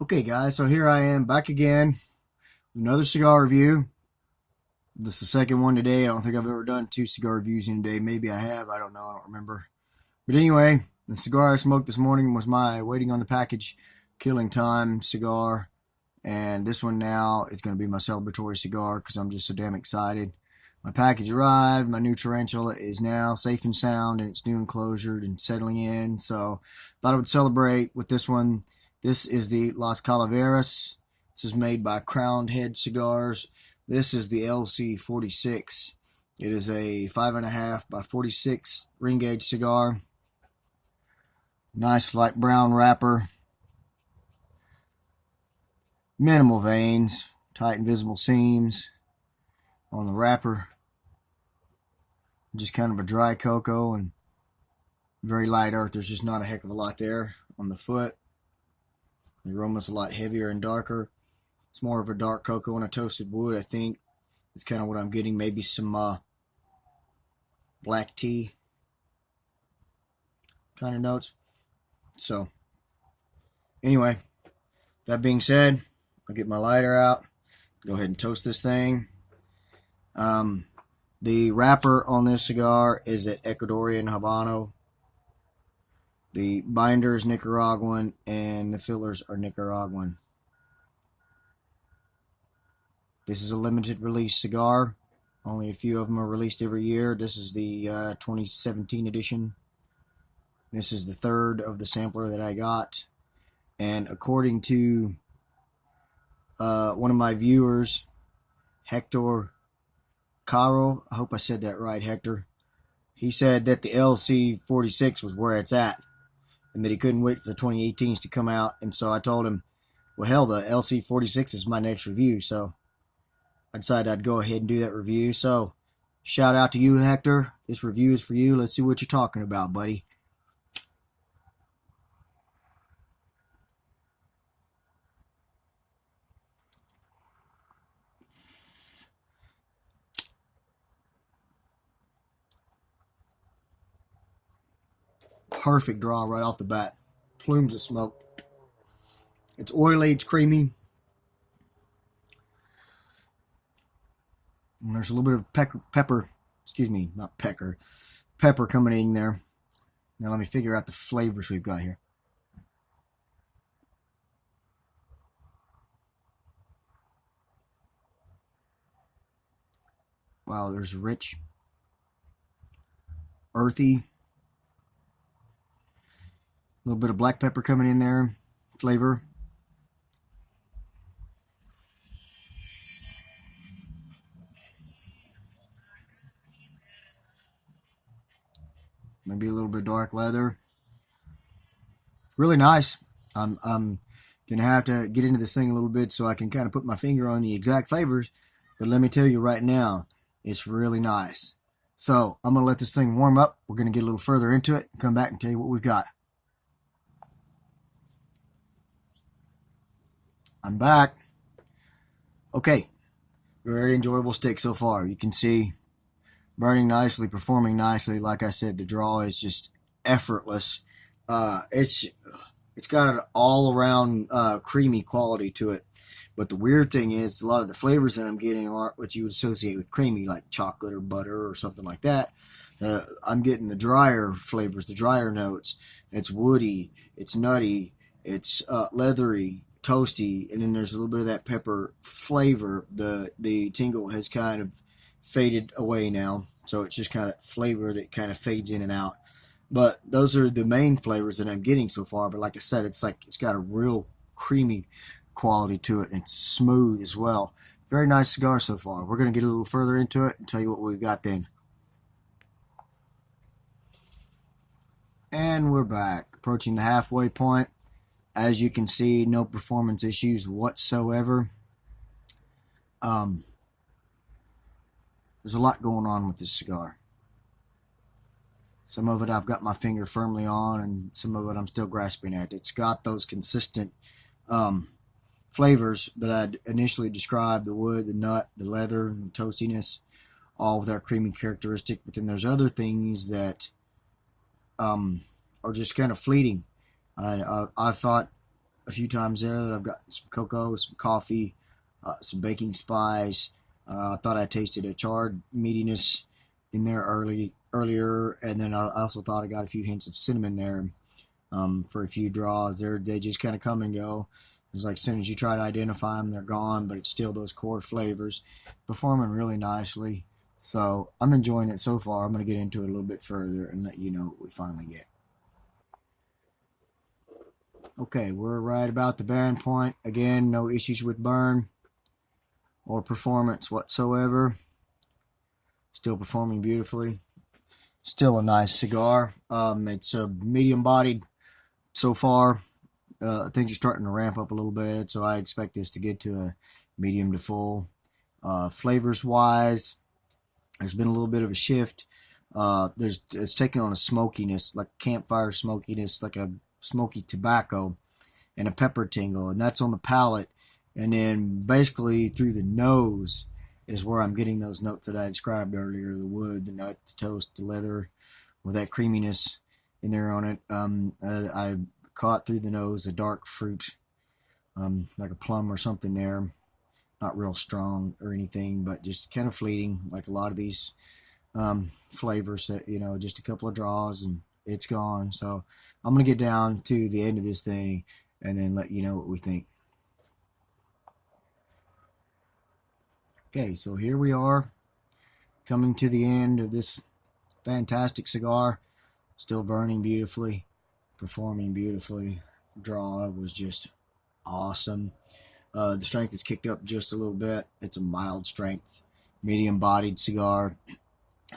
Okay guys, so here I am back again with another cigar review. This is the second one today. I don't think I've ever done two cigar reviews in a day. Maybe I have, I don't know, I don't remember. But anyway, the cigar I smoked this morning was my Waiting on the Package Killing Time cigar. And this one now is going to be my celebratory cigar because I'm just so damn excited. My package arrived. My new Tarantula is now safe and sound in its new enclosure and settling in. So thought I would celebrate with this one. This is the Las Calaveras. This is made by Crowned Head Cigars. This is the LC46. It is a 5.5 by 46 ring gauge cigar. Nice light brown wrapper. Minimal veins. Tight and visible seams on the wrapper. Just kind of a dry cocoa and very light earth. There's just not a heck of a lot there on the foot. The aroma's a lot heavier and darker. It's more of a dark cocoa and a toasted wood, I think. It's kind of what I'm getting. Maybe some black tea kind of notes. So, anyway, that being said, I'll get my lighter out. Go ahead and toast this thing. The wrapper on this cigar is an Ecuadorian Habano. The binder is Nicaraguan, and the fillers are Nicaraguan. This is a limited release cigar. Only a few of them are released every year. This is the 2017 edition. This is the third of the sampler that I got. And according to one of my viewers, Hector Caro, I hope I said that right, Hector. He said that the LC46 was where it's at, and that he couldn't wait for the 2018s to come out. And so I told him, well, hell, the LC46 is my next review. So I decided I'd go ahead and do that review. So shout out to you, Hector. This review is for you. Let's see what you're talking about, buddy. Perfect draw right off the bat. Plumes of smoke. It's oily, it's creamy. And there's a little bit of pepper, excuse me, not pecker, pepper coming in there. Now let me figure out the flavors we've got here. Wow, there's rich, earthy, a little bit of black pepper coming in there, flavor. Maybe a little bit of dark leather. Really nice. I'm gonna have to get into this thing a little bit so I can kind of put my finger on the exact flavors. But let me tell you right now, it's really nice. So I'm gonna let this thing warm up. We're gonna get a little further into it and come back and tell you what we've got. I'm back. Okay, very enjoyable stick so far. You can see burning nicely, performing nicely. Like I said, the draw is just effortless. It's got an all-around creamy quality to it. But the weird thing is, a lot of the flavors that I'm getting aren't what you would associate with creamy, like chocolate or butter or something like that. I'm getting the drier flavors, the drier notes. It's woody, it's nutty, it's leathery, toasty, and then there's a little bit of that pepper flavor. The tingle has kind of faded away now, so it's just kind of that flavor that kind of fades in and out. But those are the main flavors that I'm getting so far. But like I said, it's got a real creamy quality to it, and it's smooth as well. Very nice cigar so far. We're going to get a little further into it and tell you what we've got then. And we're back, approaching the halfway point. As you can see, no performance issues whatsoever. There's a lot going on with this cigar. Some of it I've got my finger firmly on, and some of it I'm still grasping at. It's got those consistent flavors that I initially described: the wood, the nut, the leather, and the toastiness, all with our creamy characteristic. But then there's other things that are just kind of fleeting. I thought a few times there that I've gotten some cocoa, some coffee, some baking spice. I thought I tasted a charred meatiness in there earlier, and then I also thought I got a few hints of cinnamon there for a few draws. They just kind of come and go. It's like as soon as you try to identify them, they're gone, but it's still those core flavors, performing really nicely. So I'm enjoying it so far. I'm going to get into it a little bit further and let you know what we finally get. Okay, we're right about the bearing point. Again, no issues with burn or performance whatsoever. Still performing beautifully. Still a nice cigar. It's a medium bodied so far. Things are starting to ramp up a little bit, so I expect this to get to a medium to full. Flavors wise, there's been a little bit of a shift. It's taking on a smokiness, like campfire smokiness, like a smoky tobacco, and a pepper tingle, and that's on the palate. And then basically through the nose is where I'm getting those notes that I described earlier: the wood, the nut, the toast, the leather, with that creaminess in there on it. I caught through the nose a dark fruit, like a plum or something there. Not real strong or anything, but just kind of fleeting, like a lot of these flavors that, just a couple of draws and it's gone. So I'm going to get down to the end of this thing and then let you know what we think. Okay, so here we are coming to the end of this fantastic cigar. Still burning beautifully, performing beautifully. Draw was just awesome. The strength is kicked up just a little bit. It's a mild strength, medium bodied cigar.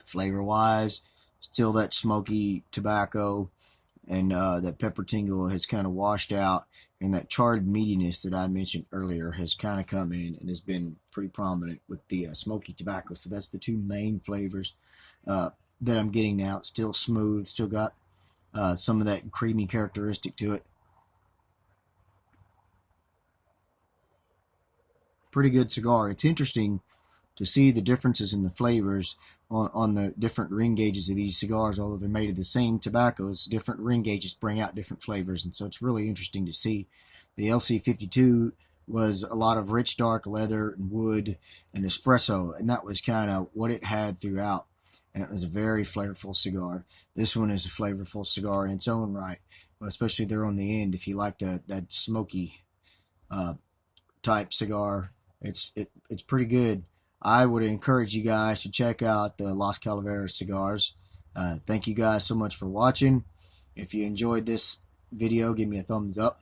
Flavor wise, still that smoky tobacco, and that pepper tingle has kind of washed out, and that charred meatiness that I mentioned earlier has kind of come in and has been pretty prominent with the smoky tobacco. So that's the two main flavors that I'm getting now. It's still smooth, still got some of that creamy characteristic to it. Pretty good cigar. It's interesting to see the differences in the flavors on the different ring gauges of these cigars. Although they're made of the same tobaccos, different ring gauges bring out different flavors, and so it's really interesting to see. The LC52 was a lot of rich dark leather and wood and espresso, and that was kind of what it had throughout, and it was a very flavorful cigar. This one is a flavorful cigar in its own right, especially there on the end. If you like that smoky type cigar, it's pretty good. I would encourage you guys to check out the Las Calaveras cigars. Thank you guys so much for watching. If you enjoyed this video, give me a thumbs up.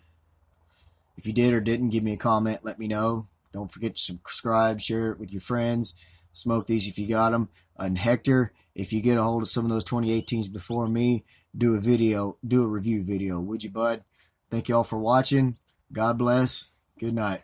If you did or didn't, give me a comment. Let me know. Don't forget to subscribe, share it with your friends. Smoke these if you got them. And Hector, if you get a hold of some of those 2018s before me, do a review video, would you, bud? Thank you all for watching. God bless. Good night.